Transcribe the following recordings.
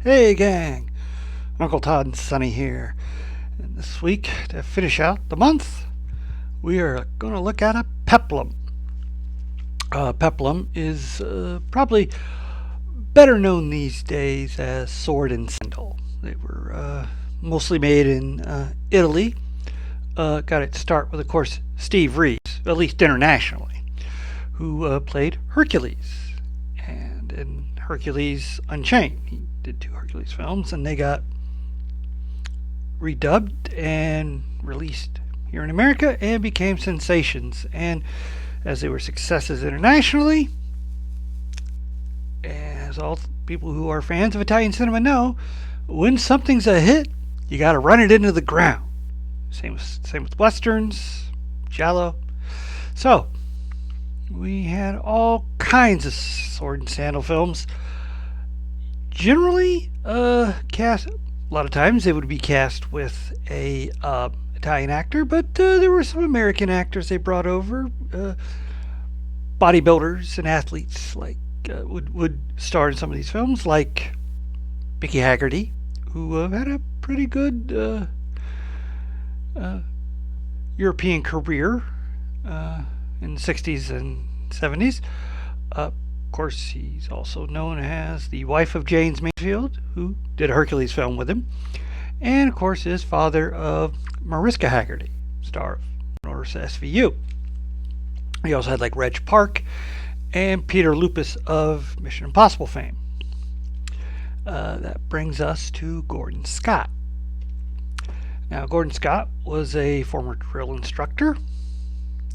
Hey gang, Uncle Todd and Sonny here. And this week, to finish out the month, we are going to look at a Peplum. Peplum is probably better known these days as Sword and Sandal. They were mostly made in Italy. Got its start with, of course, Steve Reeves, at least internationally, who played Hercules. And in Hercules Unchained, he did two Hercules films, and they got redubbed and released here in America and became sensations. And as they were successes internationally, as all people who are fans of Italian cinema know, when something's a hit, you got to run it into the ground. Same with westerns, giallo. So we had all kinds of sword and sandal films. Generally, cast. A lot of times they would be cast with a Italian actor, but there were some American actors they brought over. Bodybuilders and athletes would star in some of these films, like Mickey Haggerty, who had a pretty good European career in the 60s and 70s. Of course, he's also known as the wife of James Mansfield, who did a Hercules film with him, and of course is father of Mariska Haggerty, star of Norris SVU. He also had like Reg Park and Peter Lupus of Mission Impossible fame. That brings us to Gordon Scott. Now, Gordon Scott was a former drill instructor,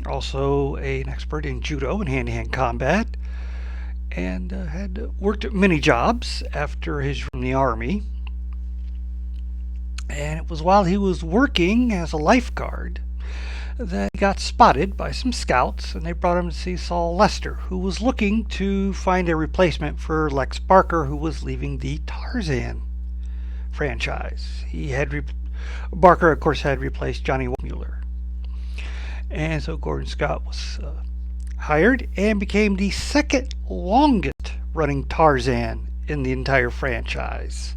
also an expert in judo and hand-to-hand combat, and had worked at many jobs after his from the Army. And it was while he was working as a lifeguard that he got spotted by some scouts, and they brought him to see Saul Lester, who was looking to find a replacement for Lex Barker, who was leaving the Tarzan franchise. Barker, of course, had replaced Johnny Mueller. And so Gordon Scott was hired and became the second longest running Tarzan in the entire franchise.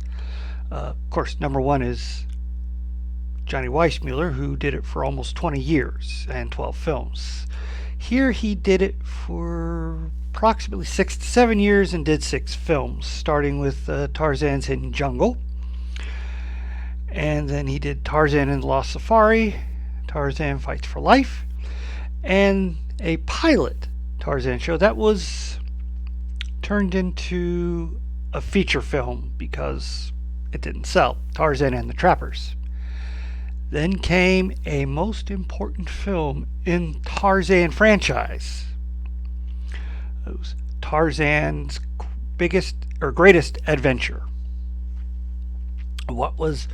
Of course, number one is Johnny Weissmuller, who did it for almost 20 years and 12 films. Here he did it for approximately 6 to 7 years and did 6 films, starting with Tarzan's Hidden Jungle. And then he did Tarzan and the Lost Safari, Tarzan Fights for Life, and a pilot Tarzan show that was turned into a feature film because it didn't sell, Tarzan and the Trappers. Then came a most important film in Tarzan franchise. It was Tarzan's biggest or greatest adventure. What was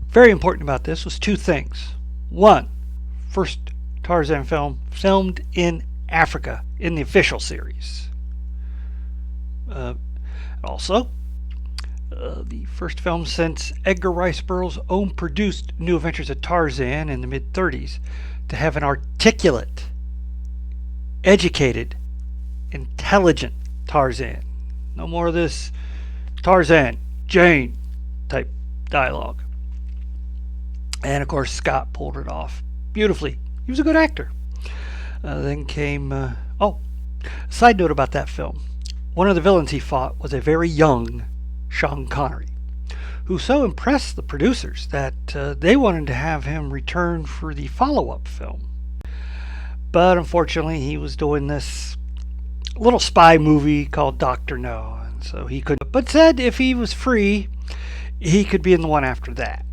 very important about this was two things. One, first Tarzan film filmed in Africa in the official series. Also, the first film since Edgar Rice Burroughs' own produced New Adventures of Tarzan in the mid-30s to have an articulate, educated, intelligent Tarzan. No more of this Tarzan, Jane type dialogue. And of course, Scott pulled it off beautifully. He was a good actor. Then came, side note about that film. One of the villains he fought was a very young Sean Connery, who so impressed the producers that they wanted to have him return for the follow-up film. But unfortunately, he was doing this little spy movie called Dr. No, and so he couldn't. But said if he was free, he could be in the one after that,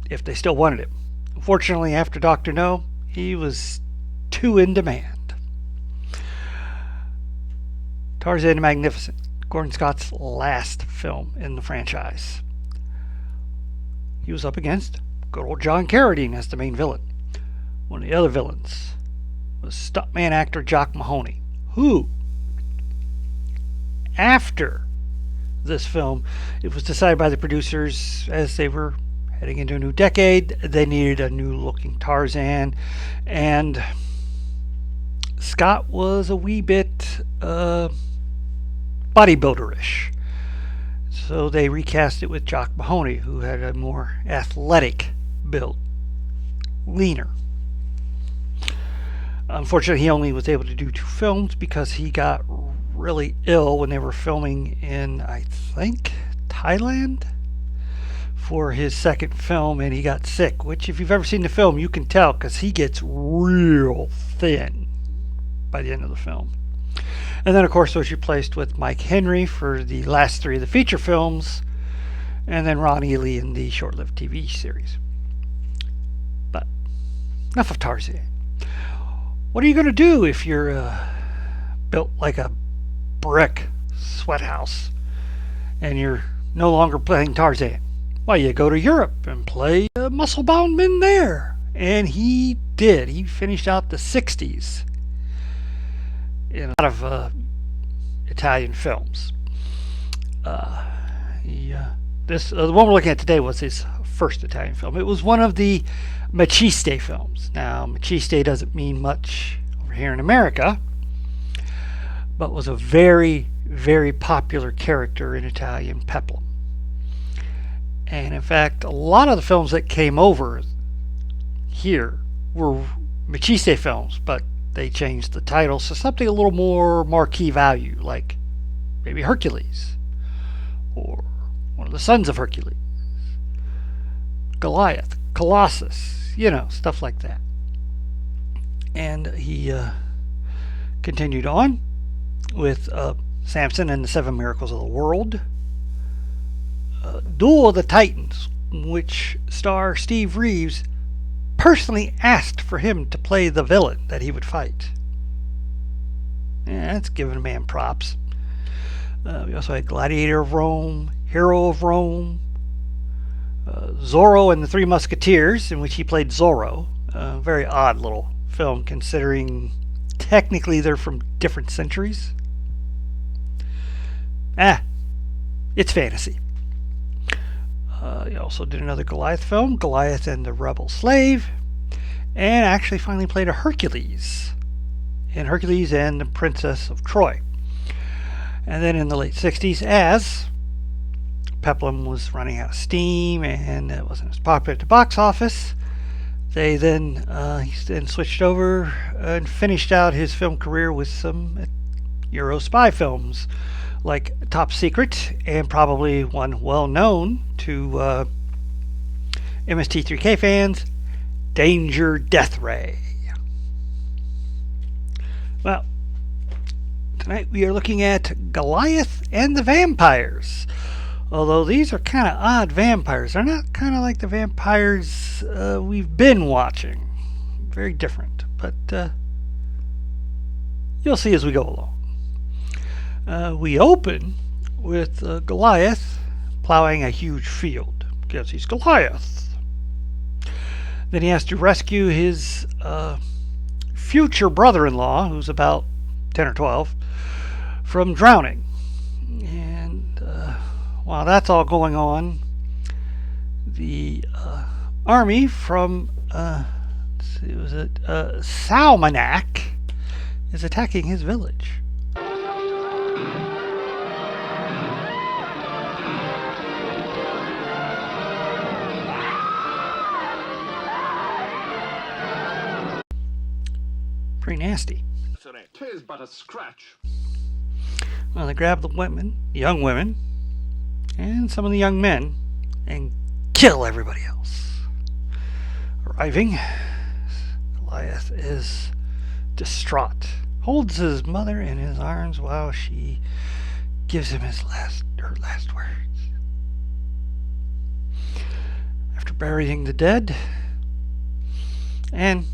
if they still wanted him. Unfortunately, after Dr. No, he was too in demand. Tarzan the Magnificent, Gordon Scott's last film in the franchise. He was up against good old John Carradine as the main villain. One of the other villains was stuntman actor Jock Mahoney, who, after this film, it was decided by the producers as they were heading into a new decade, they needed a new looking Tarzan, and Scott was a wee bit bodybuilderish. So they recast it with Jock Mahoney, who had a more athletic build, leaner. Unfortunately, he only was able to do 2 films because he got really ill when they were filming in, I think, Thailand for his second film, and he got sick, which if you've ever seen the film, you can tell because he gets real thin by the end of the film. And then, of course, was replaced with Mike Henry for the last 3 of the feature films, and then Ron Ely in the short-lived TV series. But enough of Tarzan. What are you going to do if you're built like a brick sweat house and you're no longer playing Tarzan? Well, you go to Europe and play muscle-bound men there. And he did. He finished out the 60s in a lot of Italian films. The one we're looking at today was his first Italian film. It was one of the Maciste films. Now, Maciste doesn't mean much over here in America, but was a very, very popular character in Italian Peplum. And in fact, a lot of the films that came over here were Maciste films, but they changed the titles to something a little more marquee value, like maybe Hercules, or one of the sons of Hercules, Goliath, Colossus, stuff like that. And he continued on with Samson and the 7 Miracles of the World, Duel of the Titans, which star Steve Reeves personally asked for him to play the villain that he would fight. Yeah, that's giving a man props. We also had Gladiator of Rome, Hero of Rome, Zorro and the 3 Musketeers, in which he played Zorro. Very odd little film considering technically they're from different centuries. It's fantasy. He also did another Goliath film, Goliath and the Rebel Slave, and actually finally played a Hercules in Hercules and the Princess of Troy. And then in the late 60s, as Peplum was running out of steam and it wasn't as popular at the box office, he then switched over and finished out his film career with some Euro spy films like Top Secret, and probably one well known to MST3K fans, Danger Death Ray. Well, tonight we are looking at Goliath and the Vampires. Although these are kind of odd vampires. They're not kind of like the vampires we've been watching. Very different. But you'll see as we go along. We open with Goliath plowing a huge field because he's Goliath. Then he has to rescue his future brother-in-law, who's about 10 or 12, from drowning. And while that's all going on, the army from Salmanac is attacking his village. Pretty nasty. Tis but a scratch. Well, they grab the women, young women, and some of the young men, and kill everybody else. Arriving, Goliath is distraught, holds his mother in his arms while she gives him her last words. After burying the dead, and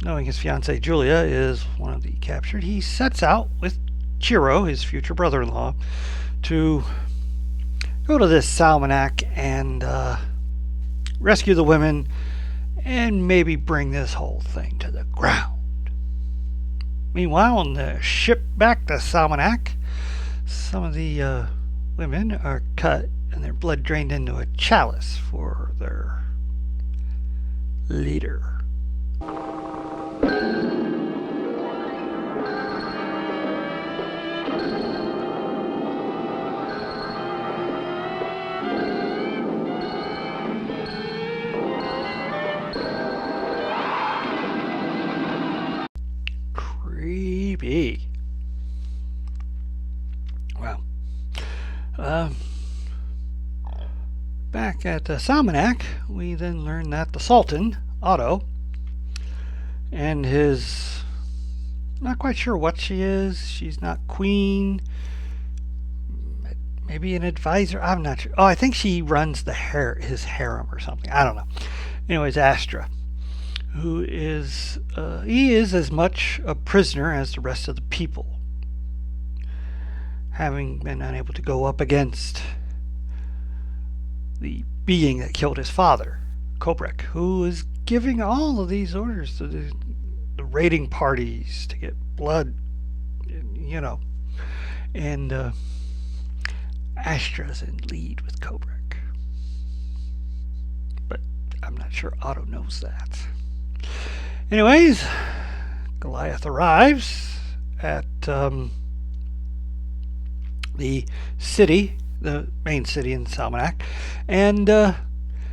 knowing his fiancee Julia is one of the captured, he sets out with Chiro, his future brother-in-law, to go to this Salmanac and rescue the women and maybe bring this whole thing to the ground. Meanwhile, on the ship back to Salmanac, some of the women are cut and their blood drained into a chalice for their leader. be? Well, back at Salmonak, we then learn that the Sultan, Otto, and his... not quite sure what she is. She's not queen. Maybe an advisor. I'm not sure. Oh, I think she runs his harem or something. I don't know. Anyways, Astra, who is he is as much a prisoner as the rest of the people, having been unable to go up against the being that killed his father, Kobrek, who is giving all of these orders to the raiding parties to get blood, you know, and Astra's in lead with Kobrek. But I'm not sure Otto knows that. Anyways, Goliath arrives at the city, the main city in Salmonak, and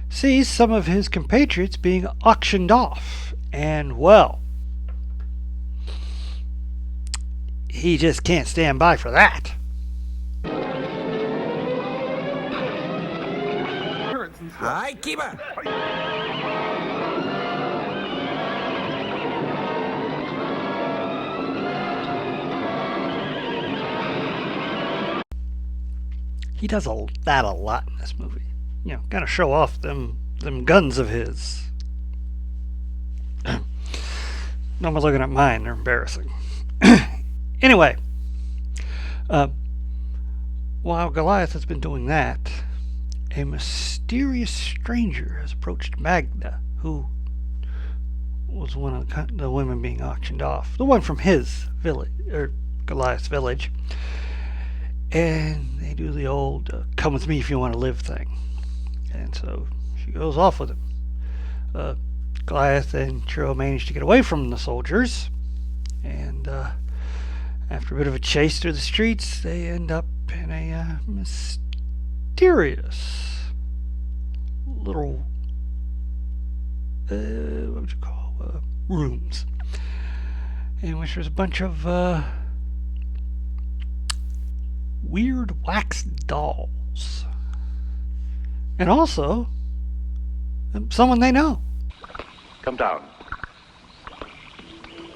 sees some of his compatriots being auctioned off. And, well, he just can't stand by for that. Hi, keeper. He does that a lot in this movie. You know, kind of show off them guns of his. No one's looking at mine. They're embarrassing. Anyway, while Goliath has been doing that, a mysterious stranger has approached Magda, who was one of the women being auctioned off. The one from his village, or Goliath's village. And they do the old come with me if you want to live thing. And so she goes off with him. Goliath and Trio manage to get away from the soldiers. And after a bit of a chase through the streets, they end up in a mysterious little, what would you call, rooms. In which there's a bunch of weird wax dolls. And also, someone they know. Come down.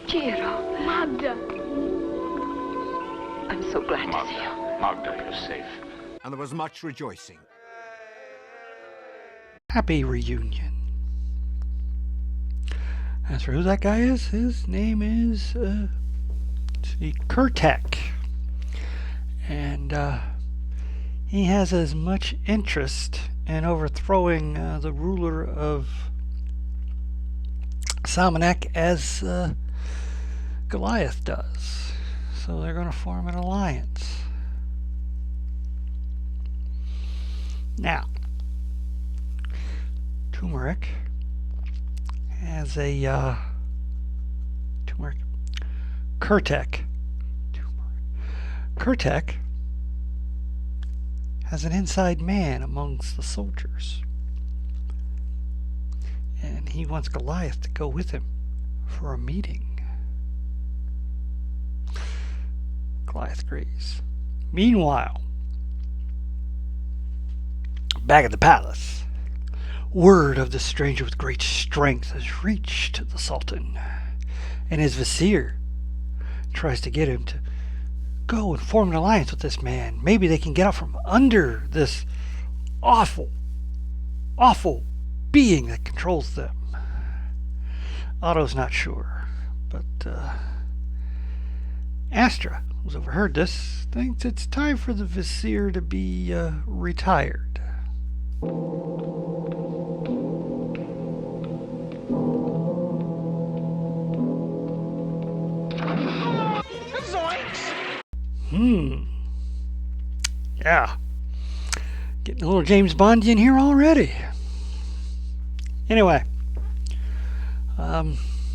Giro, Magda. I'm so glad to see you. Magda, you're safe. And there was much rejoicing. Happy reunion. As for who that guy is, his name is Kurtek. And he has as much interest in overthrowing the ruler of Salmonak as Goliath does. So they're going to form an alliance. Now, Turmeric has a Kurtek has an inside man amongst the soldiers. And he wants Goliath to go with him for a meeting. Goliath agrees. Meanwhile, back at the palace, word of the stranger with great strength has reached the Sultan, and his vizier tries to get him to go and form an alliance with this man. Maybe they can get out from under this awful, awful being that controls them. Otto's not sure, but Astra, who's overheard this, thinks it's time for the vizier to be retired. Yeah. Getting a little James Bondian here already. Anyway,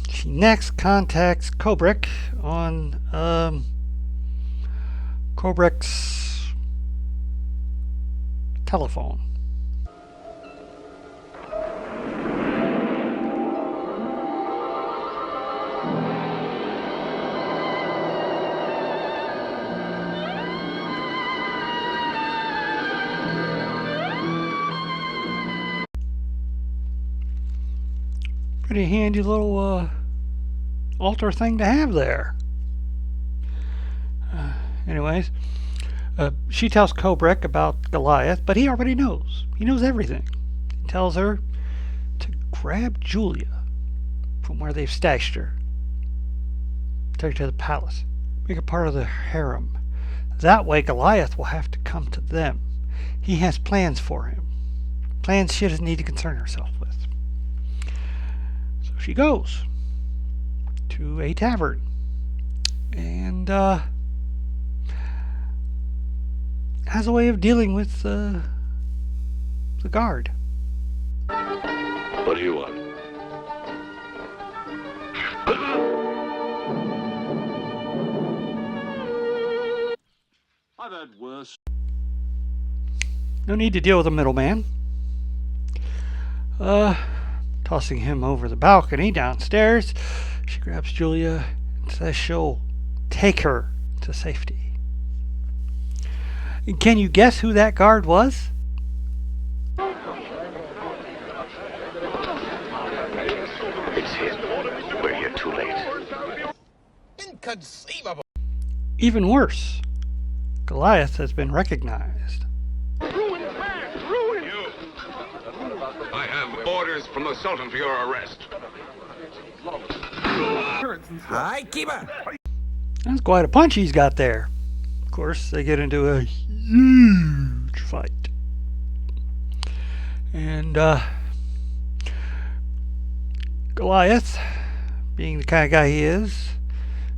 she next contacts Kobrek on Kobrek's telephone. Pretty handy little altar thing to have there. Anyways, she tells Kobrek about Goliath, but he already knows. He knows everything. He tells her to grab Julia from where they've stashed her. Take her to the palace. Make her part of the harem. That way Goliath will have to come to them. He has plans for him. Plans she doesn't need to concern herself with. So she goes to a tavern. And has a way of dealing with the guard. What do you want? I've had worse. No need to deal with a middleman. Tossing him over the balcony downstairs, she grabs Julia and says she'll take her to safety. And can you guess who that guard was? It's him. We're here too late. Inconceivable. Even worse, Goliath has been recognized. I have orders from the Sultan for your arrest. Aye, keeper. That's quite a punch he's got there. Of course, they get into a huge fight. And Goliath, being the kind of guy he is,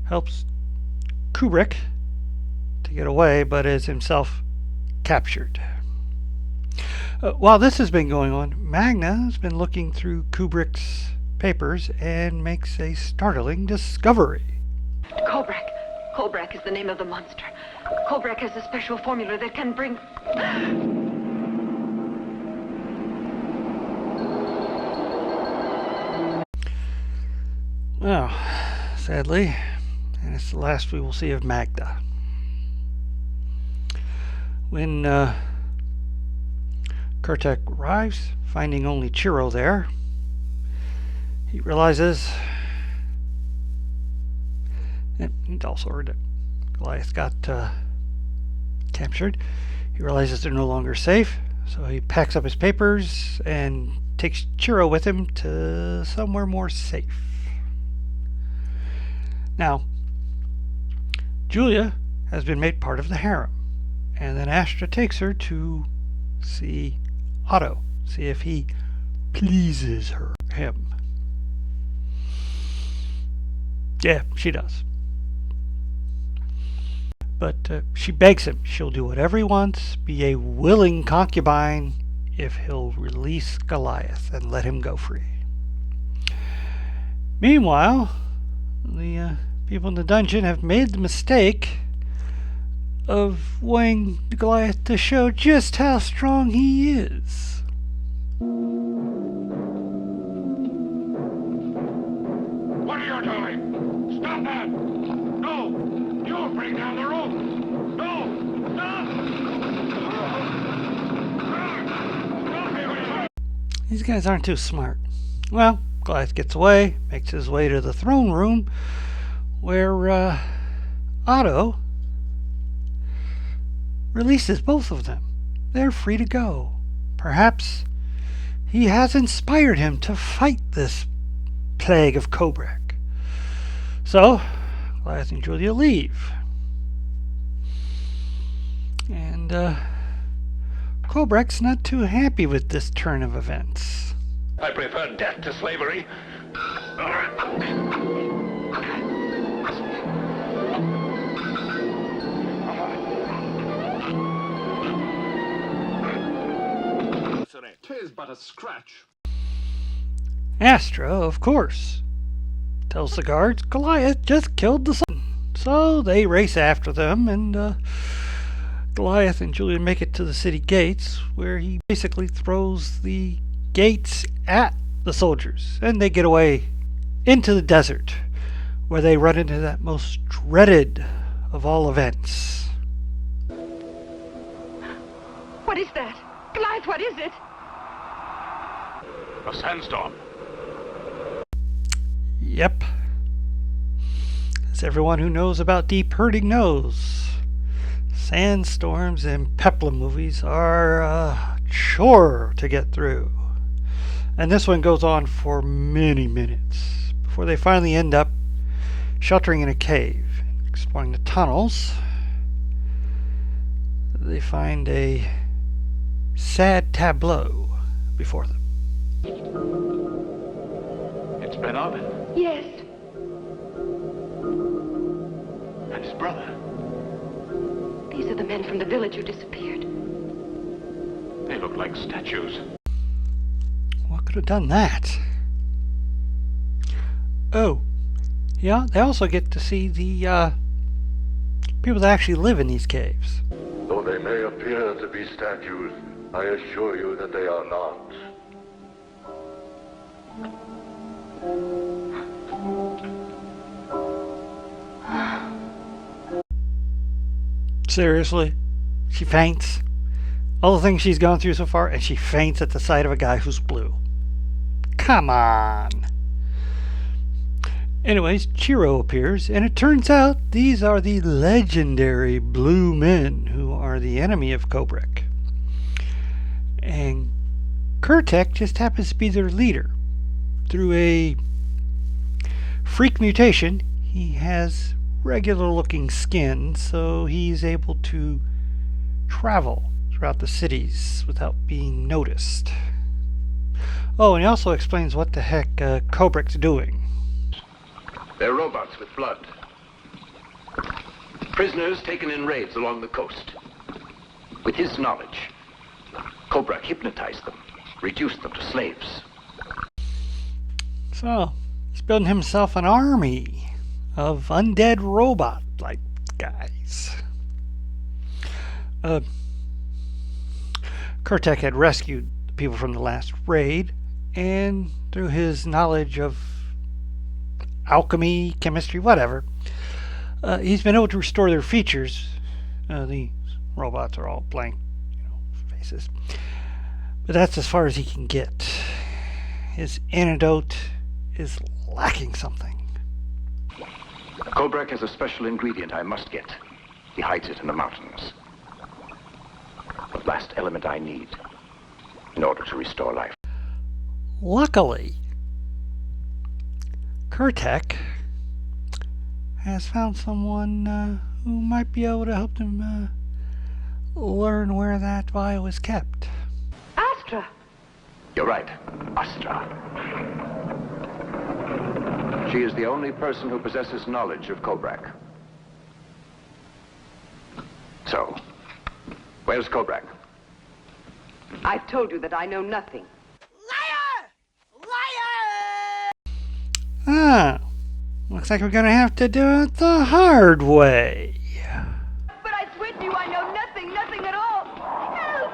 helps Kubrick to get away, but is himself captured. While this has been going on, Magna has been looking through Kubrick's papers and makes a startling discovery. Kobrak. Kobrak is the name of the monster. Kobrak has a special formula that can bring... Well, sadly, and it's the last we will see of Magda. When Kurtek arrives, finding only Chiro there, he realizes, and he'd also heard that Goliath got captured. He realizes they're no longer safe, so he packs up his papers and takes Chiro with him to somewhere more safe. Now, Julia has been made part of the harem, and then Astra takes her to see Otto, see if he pleases him. Yeah, she does. But she begs him she'll do whatever he wants, be a willing concubine if he'll release Goliath and let him go free. Meanwhile, the people in the dungeon have made the mistake of wanting Goliath to show just how strong he is. What are you doing? Stop that! No! You'll bring down the roof! No! Stop! These guys aren't too smart. Well, Goliath gets away, makes his way to the throne room, where Otto releases both of them. They're free to go. Perhaps he has inspired him to fight this plague of Kobrak. So, Goliath and Julia leave. And Kobrak's not too happy with this turn of events. I prefer death to slavery. Tis but a scratch. Astra, of course, tells the guards Goliath just killed the sun. So they race after them, and Goliath and Julia make it to the city gates, where he basically throws the gates at the soldiers, and they get away into the desert, where they run into that most dreaded of all events. What is that? Goliath, what is it? A sandstorm. Yep. As everyone who knows about deep hurting knows, sandstorms and Peplum movies are a chore to get through. And this one goes on for many minutes before they finally end up sheltering in a cave. Exploring the tunnels, they find a sad tableau before them. It's Ben Arvin Yes. and his brother. These are the men from the village who disappeared. They look like statues. What could have done that? Oh, yeah, they also get to see the people that actually live in these caves. Though they may appear to be statues, I assure you that they are not. Seriously? She faints? All the things she's gone through so far, and she faints at the sight of a guy who's blue. Come on! Anyways, Chiro appears, and it turns out these are the legendary blue men who are the enemy of Kobrak. And Kurtek just happens to be their leader. Through a freak mutation, he has regular looking skin, so he's able to travel throughout the cities without being noticed. Oh, and he also explains what the heck Kobrak's doing. They're robots with blood. Prisoners taken in raids along the coast. With his knowledge, Kobrak hypnotized them, reduced them to slaves. So, he's building himself an army of undead robot-like guys. Kurtek had rescued the people from the last raid, and through his knowledge of alchemy, chemistry, whatever, he's been able to restore their features. The robots are all blank, faces. But that's as far as he can get. His antidote is lacking something. Kobrak has a special ingredient I must get. He hides it in the mountains. The last element I need in order to restore life. Luckily, Kurtek has found someone who might be able to help him learn where that vial is kept. Astra! You're right, Astra. She is the only person who possesses knowledge of Kobrak. So, where's Kobrak? I've told you that I know nothing. Ah, looks like we're gonna have to do it the hard way. But I swear to you, I know nothing, nothing at all. Help!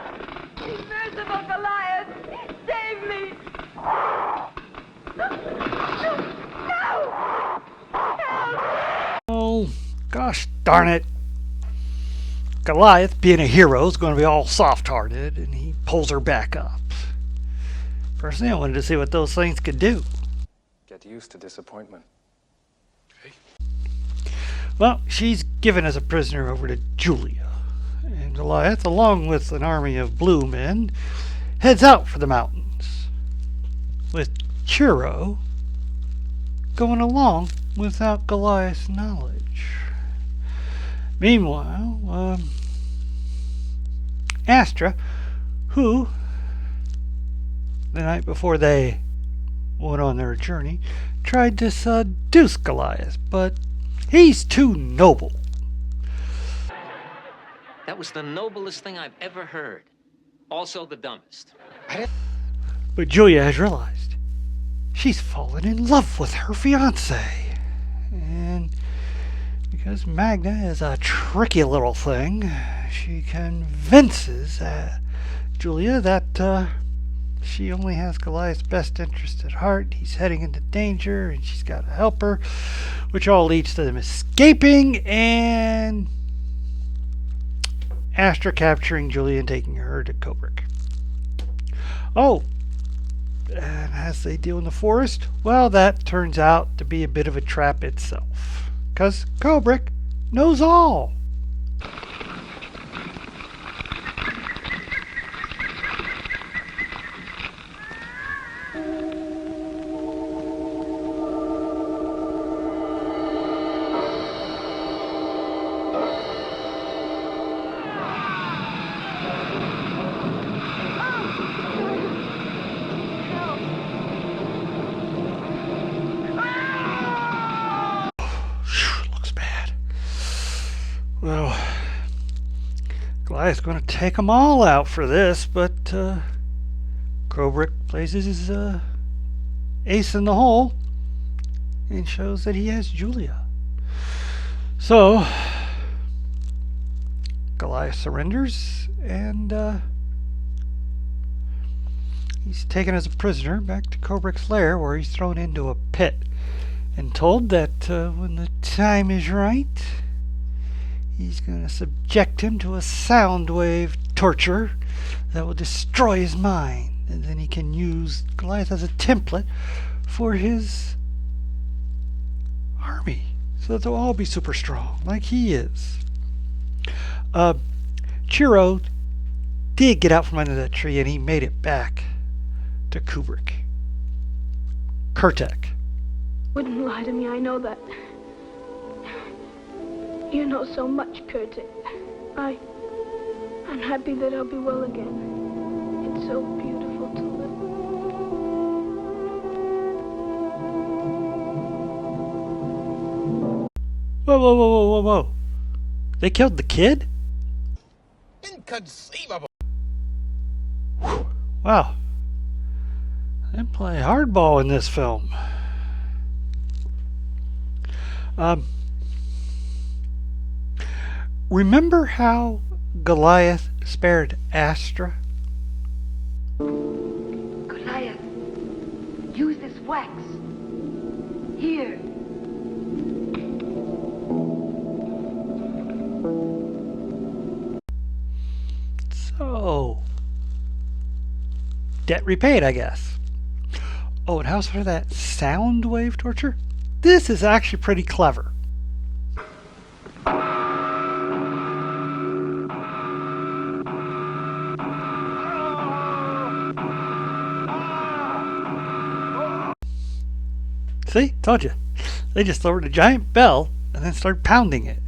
Be merciful, Goliath! Save me! No! Help! Oh, gosh darn it. Goliath, being a hero, is going to be all soft-hearted, and he pulls her back up. Personally, I wanted to see what those things could do. Get used to disappointment. Well, she's given as a prisoner over to Julia. And Goliath, along with an army of blue men, heads out for the mountains, with Chiro going along without Goliath's knowledge. Meanwhile, Astra, who, the night before they went on their journey, tried to seduce Goliath, but he's too noble. That was the noblest thing I've ever heard. Also the dumbest. But Julia has realized she's fallen in love with her fiancé. And because Magna is a tricky little thing, she convinces Julia that she only has Goliath's best interest at heart. He's heading into danger, and she's got to help her, which all leads to them escaping and Astra capturing Julia and taking her to Kobrak. Oh, And as they deal in the forest, well, that turns out to be a bit of a trap itself. Because Kubrick knows all. Looks bad. Well, Goliath's going to take them all out for this, but Kubrick places his ace in the hole and shows that he has Julia. So Goliath surrenders, and he's taken as a prisoner back to Kubrick's lair, where he's thrown into a pit and told that when the time is right, he's going to subject him to a sound wave torture that will destroy his mind, and then he can use Goliath as a template for his army, so that they'll all be super strong, like he is. Chiro did get out from under that tree, and he made it back to Kubrick. Kurtek. Wouldn't lie to me, I know that. You know so much, Kurtek. I'm happy that I'll be well again. It's so beautiful to live. Whoa, whoa, whoa, whoa, whoa, whoa. They killed the kid? Inconceivable. Wow. They play hardball in this film. Remember how Goliath spared Astra? Goliath, use this wax. Here. So, debt repaid, I guess. Oh, and how's for that sound wave torture? This is actually pretty clever. See? Told you. They just lowered a giant bell and then started pounding it.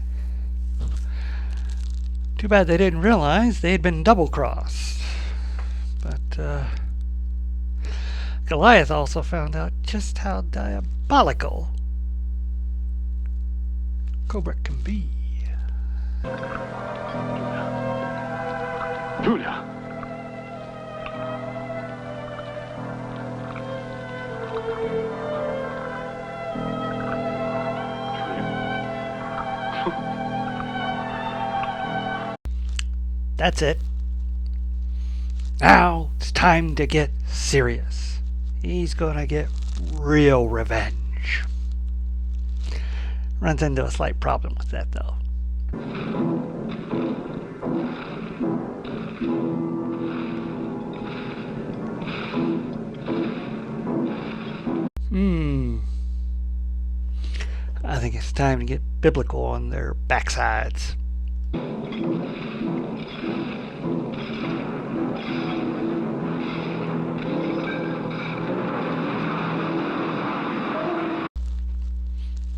Too bad they didn't realize they had been double-crossed. But Goliath also found out just how diabolical Kubrick can be. Julia. That's it. Now it's time to get serious. He's gonna get real revenge. Runs into a slight problem with that, though. I think it's time to get biblical on their backsides.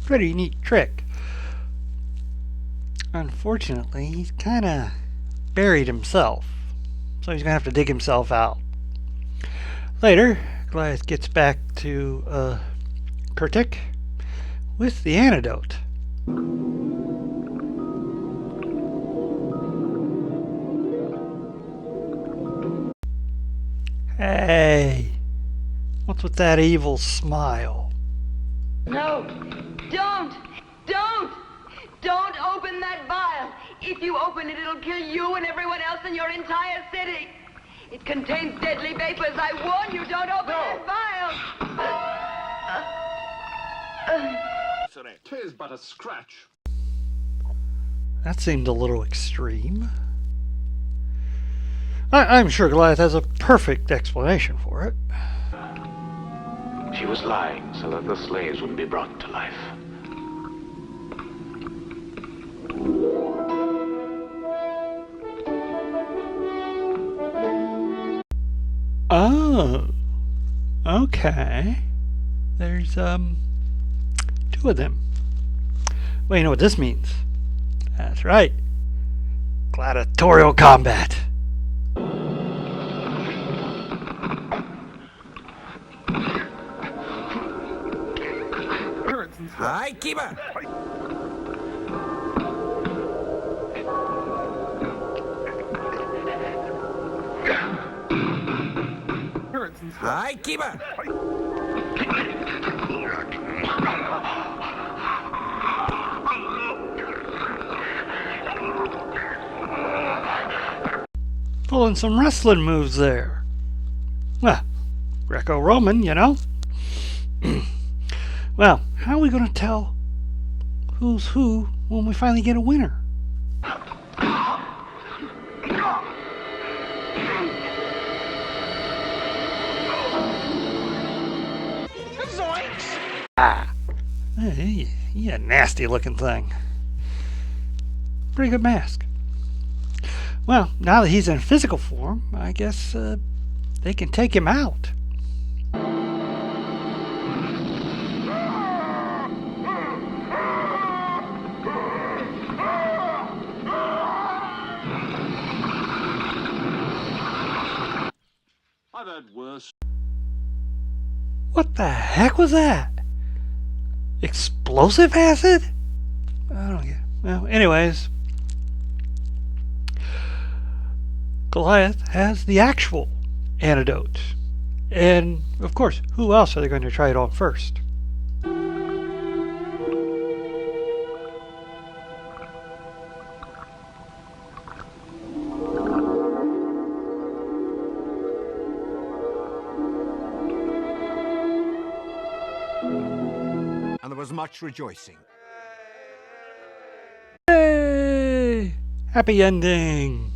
Pretty neat trick. Unfortunately, he's kind of buried himself, so he's gonna have to dig himself out. Later, Goliath gets back to Kurtek with the antidote. Hey, what's with that evil smile? No, don't open that vial. If you open it, it'll kill you and everyone else in your entire city. It contains deadly vapors. I warn you, don't open that vial. 'Tis but a scratch. That seemed a little extreme. I'm sure Goliath has a perfect explanation for it. She was lying so that the slaves wouldn't be brought to life. Oh, okay. There's, two of them. Well, you know what this means. That's right. Gladiatorial combat. Hi, keeper! Hi, keeper! Pulling some wrestling moves there. Well, Greco-Roman, you know. Well, how are we going to tell who's who when we finally get a winner? Hey, you a nasty looking thing. Pretty good mask. Well, now that he's in physical form, I guess they can take him out. I've had worse. What the heck was that? Explosive acid? I don't get it. Well, anyways, Goliath has the actual antidote. And, of course, who else are they going to try it on first? And there was much rejoicing. Yay! Happy ending!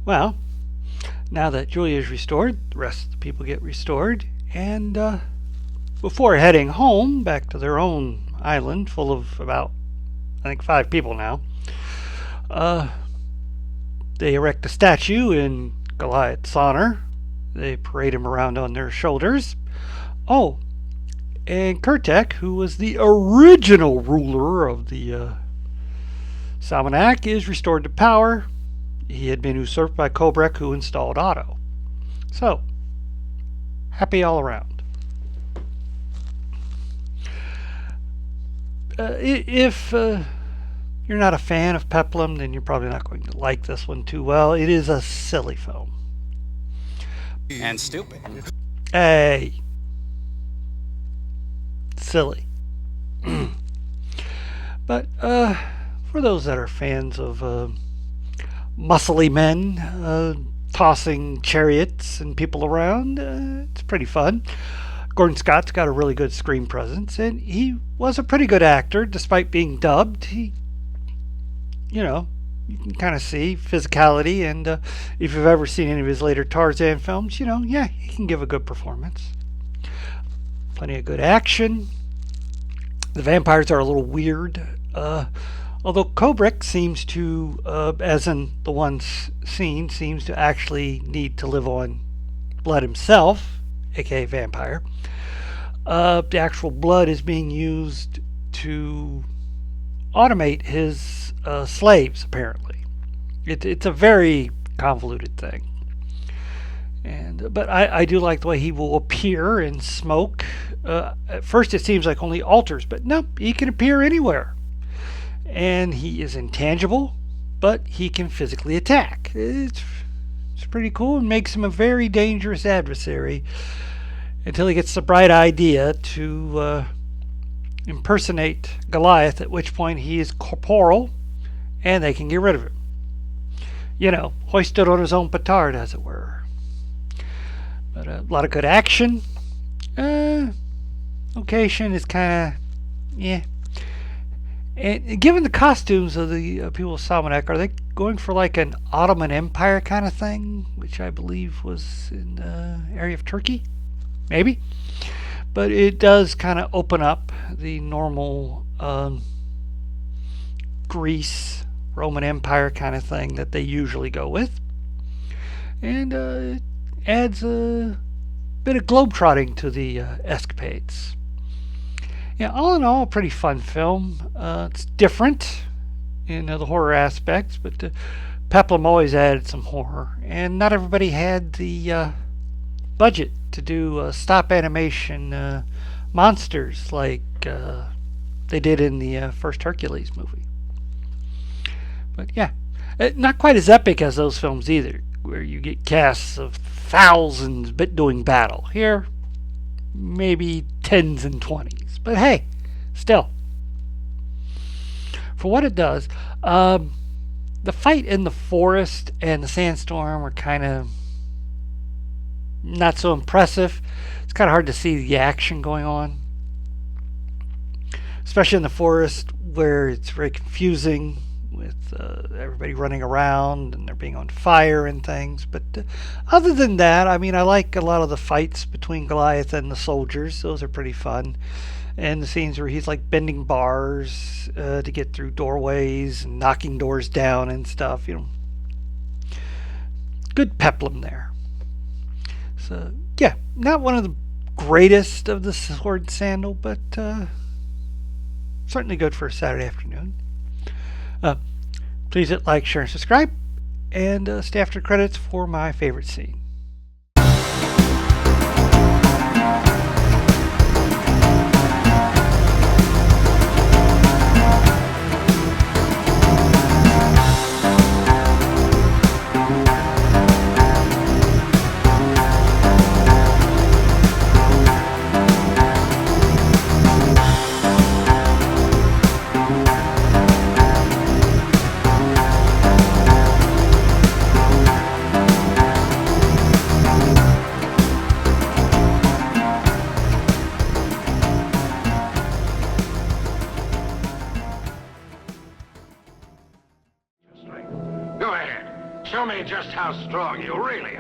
Well, now that Julia is restored, the rest of the people get restored, and before heading home, back to their own island, full of about, I think, 5 people now, they erect a statue in Goliath's honor. They parade him around on their shoulders. Oh, and Kurtek, who was the original ruler of the Salmonak, is restored to power. He had been usurped by Kobrek, who installed Otto. So, happy all around. If you're not a fan of Peplum, then you're probably not going to like this one too well. It is a silly film. And stupid. Hey. Silly. But for those that are fans of muscly men tossing chariots and people around, it's pretty fun. Gordon Scott's got a really good screen presence, and he was a pretty good actor despite being dubbed. He, you know, you can kind of see physicality, and if you've ever seen any of his later Tarzan films, you know, yeah, he can give a good performance. Plenty of good action. The vampires are a little weird, although Kobrek seems to, as in the ones seen, seems to actually need to live on blood himself, aka vampire. The actual blood is being used to automate his slaves, apparently. It's a very convoluted thing. But I do like the way he will appear in smoke. At first it seems like only altars, but nope, he can appear anywhere. And he is intangible, but he can physically attack. It's pretty cool and makes him a very dangerous adversary until he gets the bright idea to impersonate Goliath, at which point he is corporeal and they can get rid of him. You know, hoisted on his own petard, as it were. But a lot of good action. Location is kind of, yeah. And given the costumes of the people of Salmonak, are they going for like an Ottoman Empire kind of thing, which I believe was in the area of Turkey? Maybe. but it does kind of open up the normal Greece, Roman Empire kind of thing that they usually go with. And it adds a bit of globetrotting to the escapades. Yeah, all in all, a pretty fun film. It's different in the horror aspects, but Peplum always added some horror, and not everybody had the budget to do stop animation monsters like they did in the first Hercules movie. But yeah, not quite as epic as those films either, where you get casts of thousands but doing battle. Here, maybe tens and twenties. But hey, still, for what it does, the fight in the forest and the sandstorm were kind of not so impressive. It's kind of hard to see the action going on, especially in the forest where it's very confusing with everybody running around and they're being on fire and things. But other than that, I mean, I like a lot of the fights between Goliath and the soldiers. Those are pretty fun. And the scenes where he's like bending bars to get through doorways and knocking doors down and stuff, you know. Good peplum there. So, yeah, not one of the greatest of the Sword and Sandal, but certainly good for a Saturday afternoon. Please hit like, share, and subscribe, and stay after credits for my favorite scene. Go ahead. Show me just how strong you really